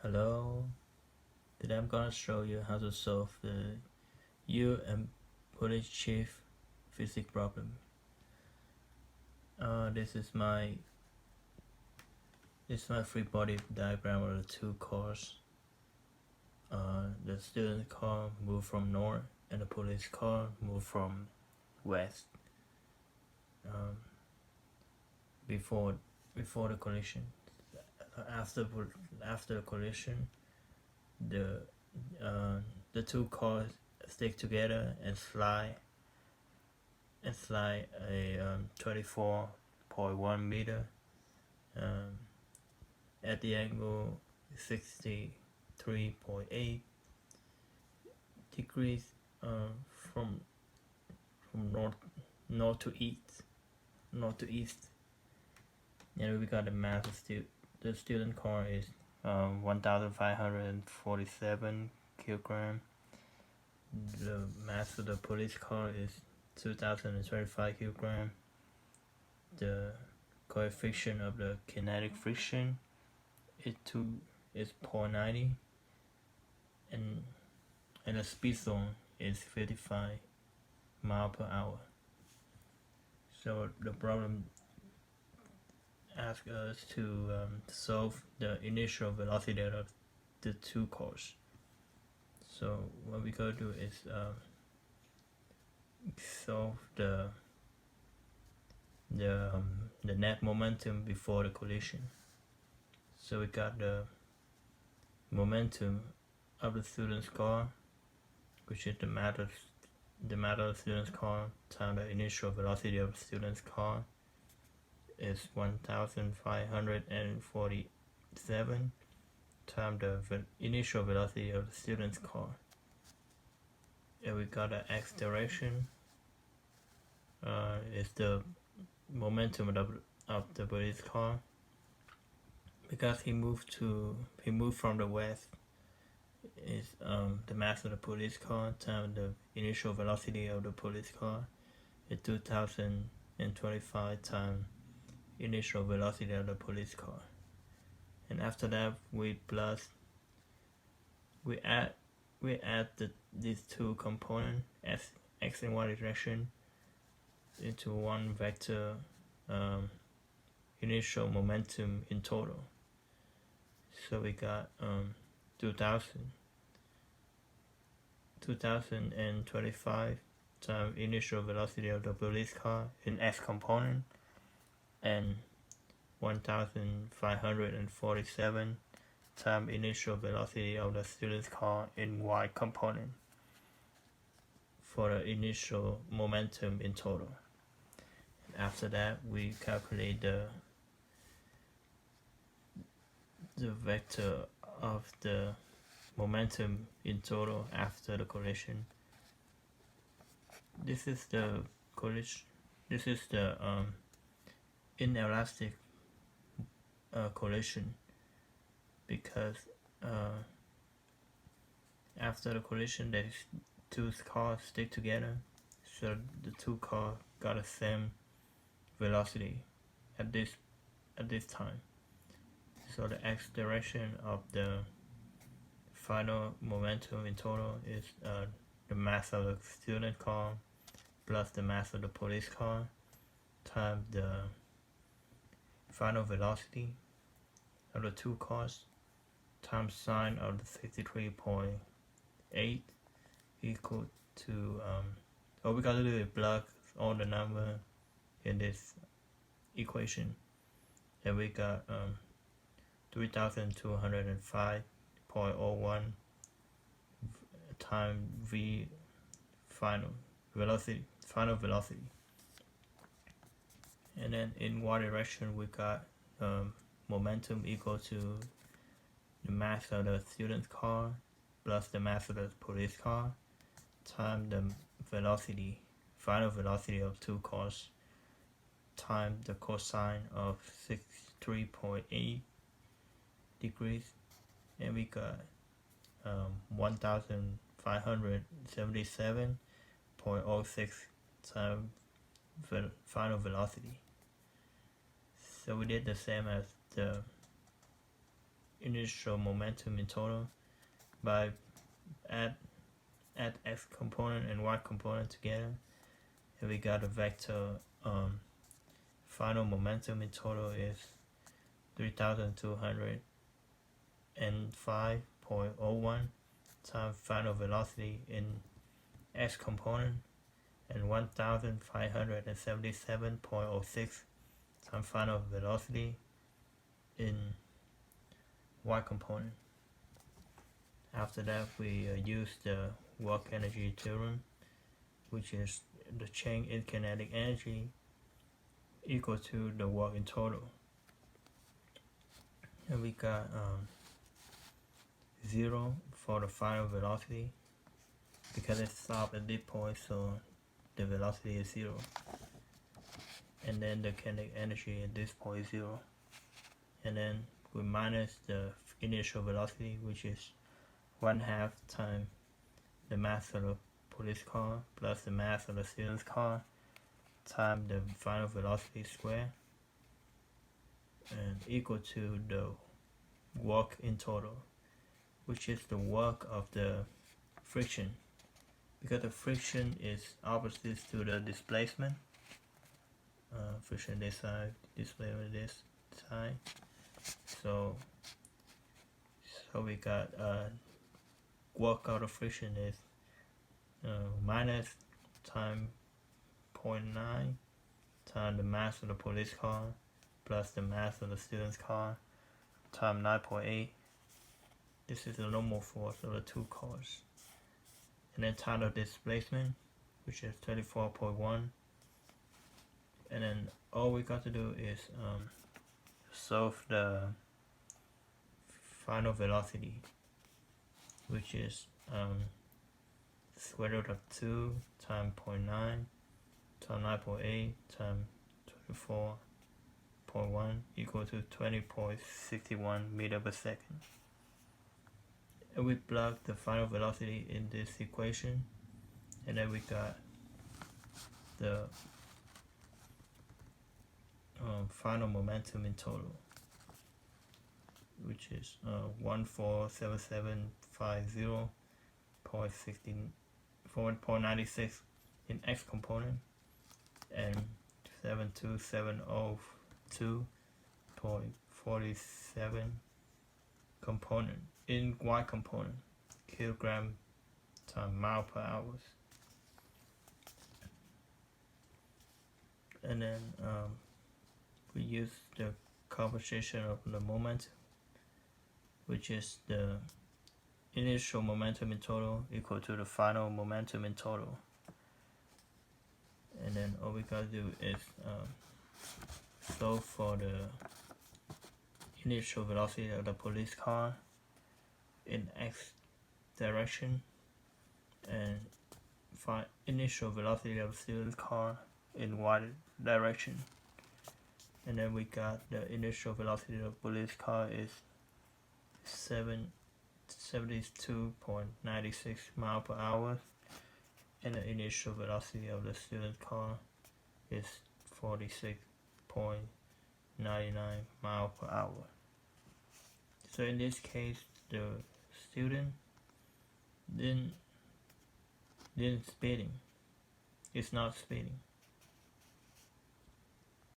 Hello, today I'm gonna show you how to solve the U and police chief physics problem. This is my free body diagram of the two cars. The student car move from north and the police car move from west. Um, before before the collision. After the collision, the uh, the two cars stick together and slide a 24.1 meter um, at the angle 63.8 degrees from north to east. And we got the mass of the student car is 1,547 kilogram. The mass of the police car is 2,025 kilogram. The coefficient of the kinetic friction is 0.90, and the speed zone is 55 mile per hour. So the problem asks us to solve the initial velocity of the two cars. So what we gotta do is solve the net momentum before the collision. So we got the momentum of the student's car, which is the mass of the student's car times the initial velocity of the student's car is 1,547 times the initial velocity of the student's car. And we got the x direction is the momentum of the police car, because he moved from the west, is the mass of the police car times the initial velocity of the police car is 2,025 times initial velocity of the police car. And after that we add these two components, x and y direction, into one vector initial momentum in total. So we got 2,025 times initial velocity of the police car in x component, and 1,547 times initial velocity of the student's car in y component for the initial momentum in total. And after that we calculate the vector of the momentum in total after the collision. This is the inelastic collision, because after the collision the two cars stick together, so the two cars got the same velocity at this time. So the x direction of the final momentum in total is the mass of the student car plus the mass of the police car times the final velocity of the two cars times sine of the 63.8 equal to all we gotta do is plug all the number in this equation, and we got 3,205.01 times v final velocity. And then in y direction we got momentum equal to the mass of the student's car plus the mass of the police car times the final velocity of two cars times the cosine of 63.8 degrees, and we got 1,577.06 times final velocity. So we did the same as the initial momentum in total by add x component and y component together, and we got a vector final momentum in total is 3205.01 times final velocity in x component and 1577.06 times final velocity in y component. After that, we use the work energy theorem, which is the change in kinetic energy equal to the work in total. And we got 0 for the final velocity because it stopped at this point, so the velocity is 0. And then the kinetic energy at this point is 0. And then we minus the initial velocity, which is 1/2 times the mass of the police car plus the mass of the student's car times the final velocity squared, and equal to the work in total, which is the work of the friction, because the friction is opposite to the displacement. Friction this side, displacement this side. So we got work out of friction is minus time 0.9 times the mass of the police car plus the mass of the student's car times 9.8. This is the normal force of the two cars. And then time of displacement, which is 34.1. And then all we got to do is solve the final velocity, which is square root of 2 times 0.9 times 9.8 times 24.1 equal to 20.61 meter per second. And we plug the final velocity in this equation, and then we got the final momentum in total, which is 147750.96 in x component and 72702.47 component in y component, kilogram times mile per hour. And then we use the composition of the moment, which is the initial momentum in total equal to the final momentum in total. And then all we gotta do is solve for the initial velocity of the police car in x direction and find initial velocity of the student's car in y direction. And then we got the initial velocity of the police car is 72.96 miles per hour, and the initial velocity of the student car is 46.99 miles per hour. So in this case, the student didn't speeding. It's not speeding.